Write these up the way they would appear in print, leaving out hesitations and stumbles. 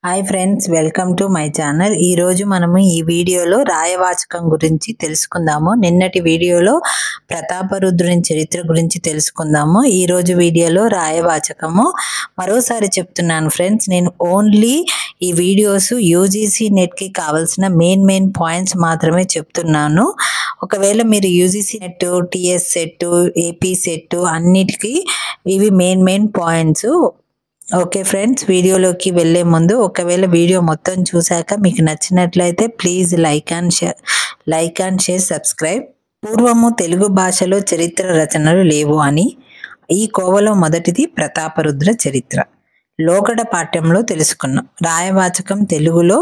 Hi friends, welcome to my channel. ఈరోజు మనము ఈ వీడియోలో రాయవాచకం గురించి తెలుసుకుందాము. నిన్నటి వీడియోలో ప్రతాపరుద్రుని చరిత్ర గురించి తెలుసుకుందాము. ఈరోజు వీడియోలో రాయవాచకము. మరోసారి చెప్తున్నాను ఫ్రెండ్స్, నేను ఓన్లీ ఈ వీడియోస్ యూజీసీ నెట్కి కావాల్సిన మెయిన్ పాయింట్స్ మాత్రమే చెప్తున్నాను. ఒకవేళ మీరు UGC net, TS set, AP set అన్నిటికీ ఇవి మెయిన్ పాయింట్స్. ఓకే ఫ్రెండ్స్, వీడియోలోకి వెళ్ళే ముందు ఒకవేళ వీడియో మొత్తం చూశాక మీకు నచ్చినట్లయితే please like and share subscribe. పూర్వము తెలుగు భాషలో చరిత్ర రచనలు లేవు అని ఈ కోవలో మొదటిది ప్రతాపరుద్ర చరిత్ర. లోగడ పాఠ్యంలో తెలుసుకున్నాం. రాయవాచకం తెలుగులో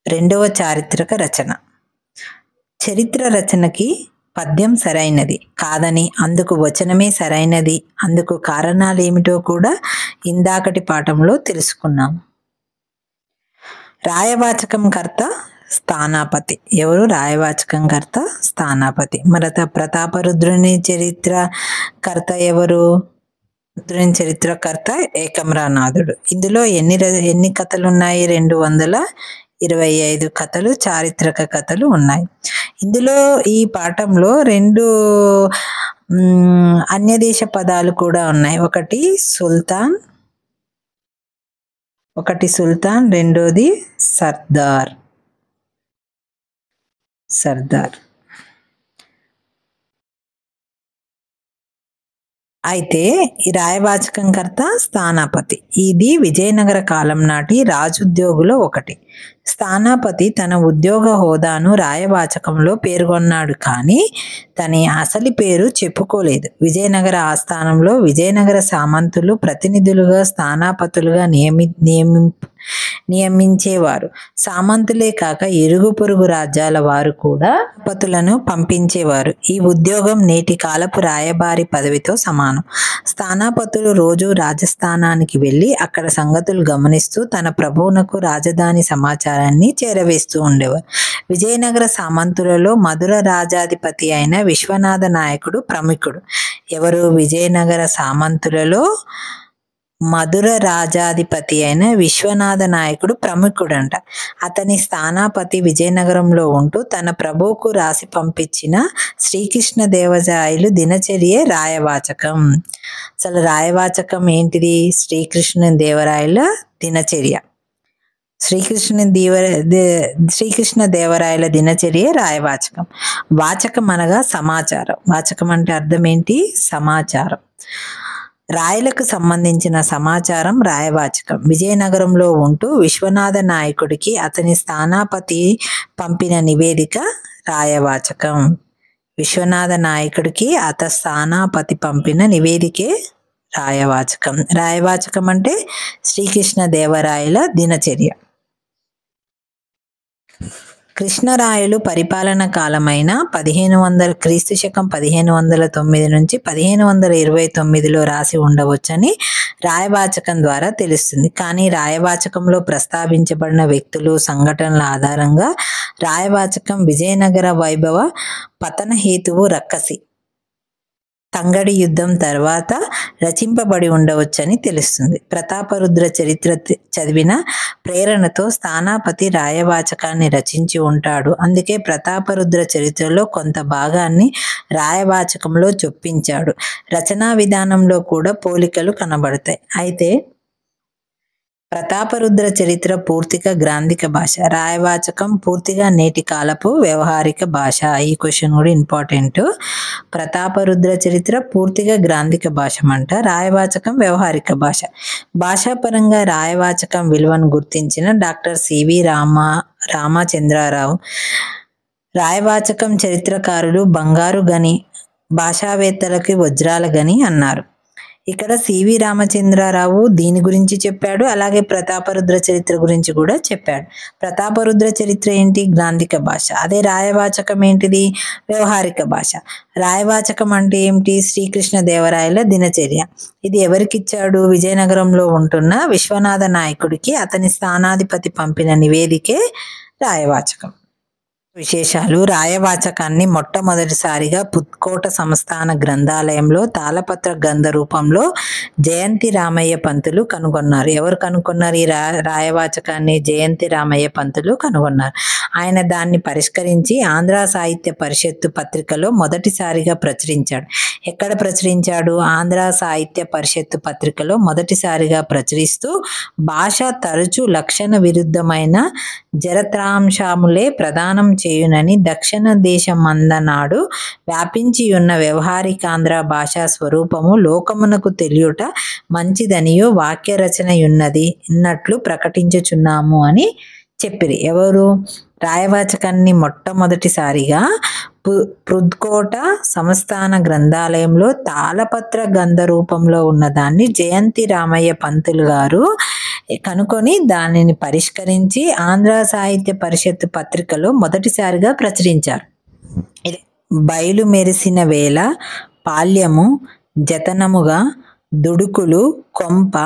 రెండవ చారిత్రక రచన. చరిత్ర రచనకి పద్యం సరైనది కాదని, అందుకు వచనమే సరైనది. అందుకు కారణాలు ఏమిటో కూడా ఇందాకటి పాఠంలో తెలుసుకున్నాం. రాయవాచకం కర్త స్థానాపతి. ఎవరు? రాయవాచకం కర్త స్థానాపతి. ప్రతాపరుద్రుని చరిత్ర కర్త ఎవరు? చరిత్రకర్త ఏకమ్రానాథుడు. ఇందులో ఎన్ని కథలు ఉన్నాయి? 225 కథలు, చారిత్రక కథలు ఉన్నాయి. ఇందులో ఈ పాఠంలో 2 అన్యదేశ పదాలు కూడా ఉన్నాయి. ఒకటి సుల్తాన్, రెండోది సర్దార్. అయితే ఈ రాయవాచకం కర్త స్థానాపతి. ఇది విజయనగర కాలం నాటి రాజుద్యోగులో ఒకటి. స్థానాపతి తన ఉద్యోగ హోదాను రాయవాచకంలో పేర్కొన్నాడు, కానీ తన అసలు పేరు చెప్పుకోలేదు. విజయనగర ఆస్థానంలో విజయనగర సామంతులు ప్రతినిధులుగా స్థానాపతులుగా నియమించేవారు. సామంతులే కాక ఇరుగు పొరుగు రాజ్యాల వారు కూడా పతులను పంపించేవారు. ఈ ఉద్యోగం నేటి కాలపు రాయబారి పదవితో సమానం. స్థానాపతులు రోజు రాజస్థానానికి వెళ్ళి అక్కడ సంగతులు గమనిస్తూ తన ప్రభువునకు రాజధాని సమాచారాన్ని చేరవేస్తూ ఉండేవారు. విజయనగర సామంతులలో మధుర రాజాధిపతి అయిన విశ్వనాథ నాయకుడు ప్రముఖుడు. ఎవరు? విజయనగర సామంతులలో మధుర రాజాధిపతి అయిన విశ్వనాథ నాయకుడు ప్రముఖుడంట. అతని స్థానాపతి విజయనగరంలో ఉంటూ తన ప్రభువుకు రాసి పంపించిన శ్రీకృష్ణదేవరాయలు దినచర్యే రాయవాచకం. అసలు రాయవాచకం ఏంటిది? శ్రీకృష్ణదేవరాయల దినచర్య. శ్రీకృష్ణదేవరాయల దినచర్యే రాయవాచకం. వాచకం అనగా సమాచారం. వాచకం అంటే అర్థం ఏంటి? సమాచారం. రాయలకు సంబంధించిన సమాచారం రాయవాచకం. విజయనగరంలో ఉంటూ విశ్వనాథ నాయకుడికి అతని స్థానాపతి పంపిన నివేదిక రాయవాచకం. విశ్వనాథ నాయకుడికి స్థానాపతి పంపిన నివేదికే రాయవాచకం. రాయవాచకం అంటే శ్రీకృష్ణదేవరాయల దినచర్య. కృష్ణరాయలు పరిపాలన కాలమైన 1500 1509 నుంచి 1529లో రాసి ఉండవచ్చని రాయవాచకం ద్వారా తెలుస్తుంది. కానీ రాయవాచకంలో ప్రస్తావించబడిన వ్యక్తులు, సంఘటనల ఆధారంగా రాయవాచకం విజయనగర వైభవ పతన హేతువు రక్కసి తంగడి యుద్ధం తర్వాత రచింపబడి ఉండవచ్చని తెలుస్తుంది. ప్రతాపరుద్ర చరిత్ర చదివిన ప్రేరణతో స్థానాపతి రాయవాచకాన్ని రచించి ఉంటాడు. అందుకే ప్రతాపరుద్ర చరిత్రలో కొంత భాగాన్ని రాయవాచకంలో చొప్పించాడు. రచనా విధానంలో కూడా పోలికలు కనబడతాయి. అయితే ప్రతాపరుద్ర చరిత్ర పూర్తిగా గ్రాంధిక భాష. రాయవాచకం పూర్తిగా నేటి కాలపు వ్యవహారిక భాష. ఈ క్వశ్చన్ కూడా ఇంపార్టెంట్. ప్రతాపరుద్ర చరిత్ర పూర్తిగా గ్రాంధిక భాష అంట, రాయవాచకం వ్యవహారిక భాష. భాషాపరంగా రాయవాచకం విలువను గుర్తించిన డాక్టర్ సివి రామచంద్రరావు రాయవాచకం చరిత్రకారులు బంగారు గని, భాషావేత్తలకి వజ్రాల గని అన్నారు. ఇక్కడ సివి రామచంద్రరావు దీని గురించి చెప్పాడు, అలాగే ప్రతాపరుద్ర చరిత్ర గురించి కూడా చెప్పాడు. ప్రతాపరుద్ర చరిత్ర ఏంటి? గ్రాంధిక భాష. అదే రాయవాచకం ఏంటిది? వ్యవహారిక భాష. రాయవాచకం అంటే ఏమిటి? శ్రీకృష్ణదేవరాయల దినచర్య. ఇది ఎవరికిచ్చాడు? విజయనగరంలో ఉంటున్న విశ్వనాథ నాయకుడికి అతని స్థానాధిపతి పంపిన నివేదికే రాయవాచకం. విశేషాలు. రాయవాచకాన్ని మొట్టమొదటిసారిగా పుత్కోట సంస్థాన గ్రంథాలయంలో తాళపత్ర గ్రంథ రూపంలో జయంతి రామయ్య పంతులు కనుగొన్నారు. ఎవరు కనుగొన్నారు? ఈ రాయవాచకాన్ని జయంతి రామయ్య పంతులు కనుగొన్నారు. ఆయన దాన్ని పరిష్కరించి ఆంధ్ర సాహిత్య పరిషత్తు పత్రికలో మొదటిసారిగా ప్రచురించాడు. ఎక్కడ ప్రచురించాడు? ఆంధ్ర సాహిత్య పరిషత్తు పత్రికలో మొదటిసారిగా ప్రచురిస్తూ భాష తరచు లక్షణ విరుద్ధమైన జరత్రాంశములే ప్రదానం చేయునని దక్షిణ దేశమందనాడు వ్యాపించియున్న వ్యవహారికాంధ్ర భాషా స్వరూపము లోకమునకు తెలియుట మంచిదనియో వాక్యరచనయున్నది అన్నట్లు ప్రకటించుచున్నాము అని చెప్పిరి. ఎవరు? రాయవాచకాన్ని మొట్టమొదటిసారిగా పుత్కోట సంస్థాన గ్రంథాలయంలో తాళపత్ర గ్రంథ రూపంలో ఉన్నదాన్ని జయంతి రామయ్య పంతులు గారు కనుకొని దానిని పరిష్కరించి ఆంధ్ర సాహిత్య పరిషత్తు పత్రికలో మొదటిసారిగా ప్రచురించారు. బయలు మెరిసిన వేళ పాల్యము జతనముగా దుడుకులు కొంప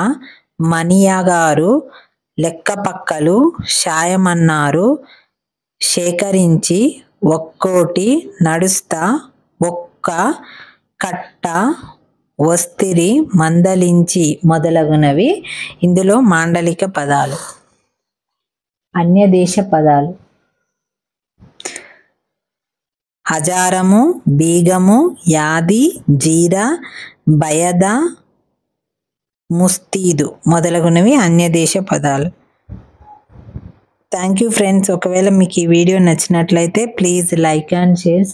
మణియాగారు లెక్కపక్కలు షాయమన్నారు సేకరించి ఒక్కోటి నడుస్తా ఒక్క కట్ట వస్తిరి మందలించి మొదలగునవి ఇందులో మాండలిక పదాలు. అన్యదేశ పదాలు: హజారము బీగము యాది జీర బయద ముస్తీదు మొదలగునవి అన్యదేశ పదాలు. Thank you friends. ఒకవేళ మీకు ఈ వీడియో నచ్చినట్లయితే ప్లీజ్ లైక్ అండ్ షేర్.